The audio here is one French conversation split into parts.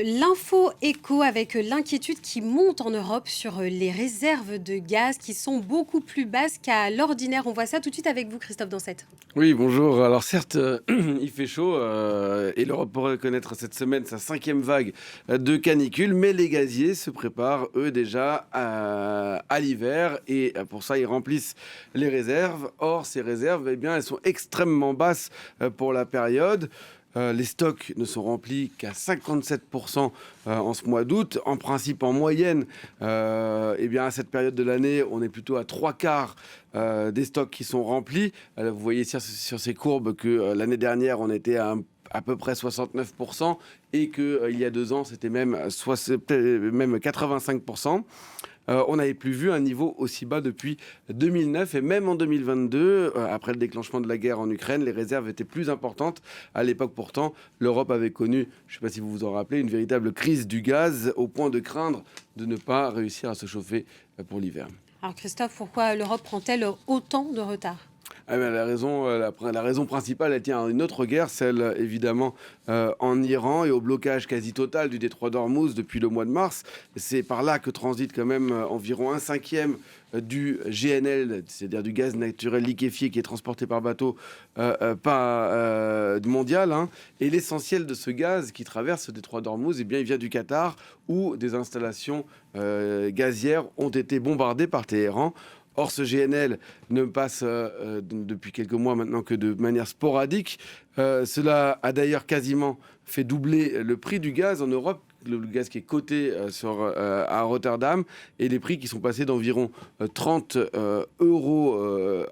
L'info écho avec l'inquiétude qui monte en Europe sur les réserves de gaz qui sont beaucoup plus basses qu'à l'ordinaire. On voit ça tout de suite avec vous, Christophe Dansette. Oui, bonjour. Alors certes, il fait chaud et l'Europe pourrait connaître cette semaine sa cinquième vague de canicule, mais les gaziers se préparent, eux, déjà à l'hiver et pour ça, ils remplissent les réserves. Or, ces réserves, eh bien, elles sont extrêmement basses pour la période. Les stocks ne sont remplis qu'à 57% en ce mois d'août. En principe, en moyenne, eh bien, à cette période de l'année, on est plutôt à trois quarts des stocks qui sont remplis. Vous voyez sur ces courbes que l'année dernière, on était à peu près 69% et qu'il y a 2 ans, c'était même 85%. On n'avait plus vu un niveau aussi bas depuis 2009 et même en 2022, après le déclenchement de la guerre en Ukraine, les réserves étaient plus importantes. À l'époque, pourtant, l'Europe avait connu, je ne sais pas si vous vous en rappelez, une véritable crise du gaz au point de craindre de ne pas réussir à se chauffer pour l'hiver. Alors Christophe, pourquoi l'Europe prend-elle autant de retard? Ah ben, la raison principale, elle tient à une autre guerre, celle évidemment en Iran et au blocage quasi total du détroit d'Ormuz depuis le mois de mars. C'est par là que transite quand même environ un cinquième du GNL, c'est-à-dire du gaz naturel liquéfié qui est transporté par bateau mondial. Hein. Et l'essentiel de ce gaz qui traverse ce détroit d'Ormuz, eh bien, il vient du Qatar où des installations gazières ont été bombardées par Téhéran. Or, ce GNL ne passe depuis quelques mois maintenant que de manière sporadique. Cela a d'ailleurs quasiment fait doubler le prix du gaz en Europe, le gaz qui est coté à Rotterdam, et les prix qui sont passés d'environ 30 euros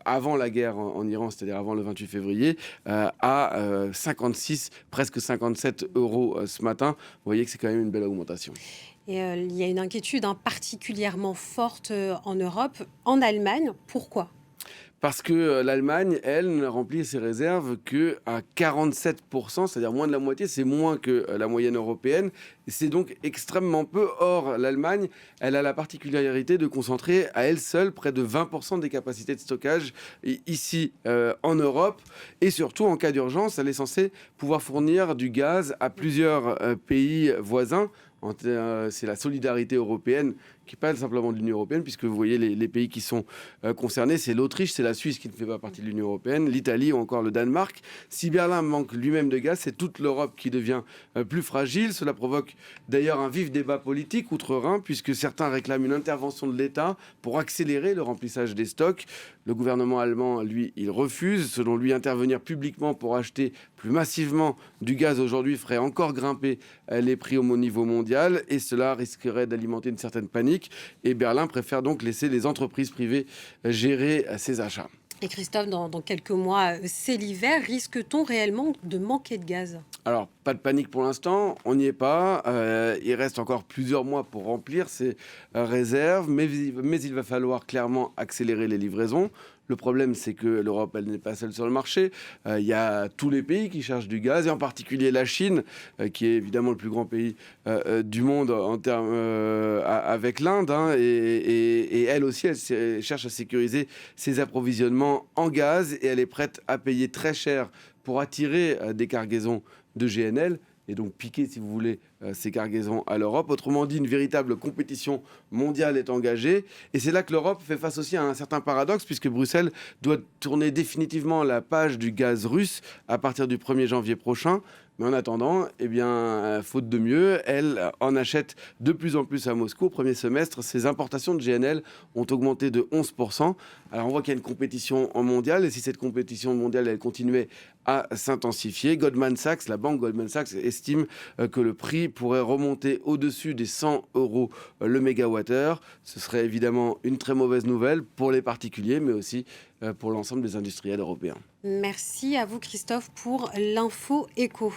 avant la guerre en Iran, c'est-à-dire avant le 28 février, à 56, presque 57 euros ce matin. Vous voyez que c'est quand même une belle augmentation. Et il y a une inquiétude particulièrement forte en Europe, en Allemagne. Pourquoi? Parce que l'Allemagne, elle, ne remplit ses réserves qu'à 47%, c'est-à-dire moins de la moitié, c'est moins que la moyenne européenne. Et c'est donc extrêmement peu. Or, l'Allemagne, elle a la particularité de concentrer à elle seule près de 20% des capacités de stockage ici en Europe. Et surtout, en cas d'urgence, elle est censée pouvoir fournir du gaz à plusieurs pays voisins. C'est la solidarité européenne qui parle simplement de l'Union européenne, puisque vous voyez les pays qui sont concernés, c'est l'Autriche, c'est la Suisse qui ne fait pas partie de l'Union européenne, l'Italie ou encore le Danemark. Si Berlin manque lui-même de gaz, c'est toute l'Europe qui devient plus fragile. Cela provoque d'ailleurs un vif débat politique outre-Rhin, puisque certains réclament une intervention de l'État pour accélérer le remplissage des stocks. Le gouvernement allemand, lui, il refuse. Selon lui, intervenir publiquement pour acheter plus massivement du gaz aujourd'hui ferait encore grimper les prix au niveau mondial et cela risquerait d'alimenter une certaine panique. Et Berlin préfère donc laisser les entreprises privées gérer ses achats. Et Christophe, dans quelques mois, c'est l'hiver. Risque-t-on réellement de manquer de gaz? Alors, pas de panique pour l'instant, on n'y est pas. Il reste encore plusieurs mois pour remplir ces réserves, mais il va falloir clairement accélérer les livraisons. Le problème, c'est que l'Europe, elle n'est pas seule sur le marché. Il y a tous les pays qui cherchent du gaz, et en particulier la Chine, qui est évidemment le plus grand pays du monde en termes avec l'Inde. Hein, et elle aussi, elle cherche à sécuriser ses approvisionnements en gaz, et elle est prête à payer très cher pour attirer des cargaisons de GNL et donc piquer, si vous voulez, ces cargaisons à l'Europe. Autrement dit, une véritable compétition mondiale est engagée. Et c'est là que l'Europe fait face aussi à un certain paradoxe, puisque Bruxelles doit tourner définitivement la page du gaz russe à partir du 1er janvier prochain. Mais en attendant, eh bien, faute de mieux, elle en achète de plus en plus à Moscou. Au premier semestre, ses importations de GNL ont augmenté de 11%. Alors on voit qu'il y a une compétition mondiale, et si cette compétition mondiale, elle continuait à s'intensifier, la banque Goldman Sachs estime que le prix pourrait remonter au-dessus des 100 euros le mégawattheure. Ce serait évidemment une très mauvaise nouvelle pour les particuliers, mais aussi pour l'ensemble des industriels européens. Merci à vous, Christophe, pour l'info écho.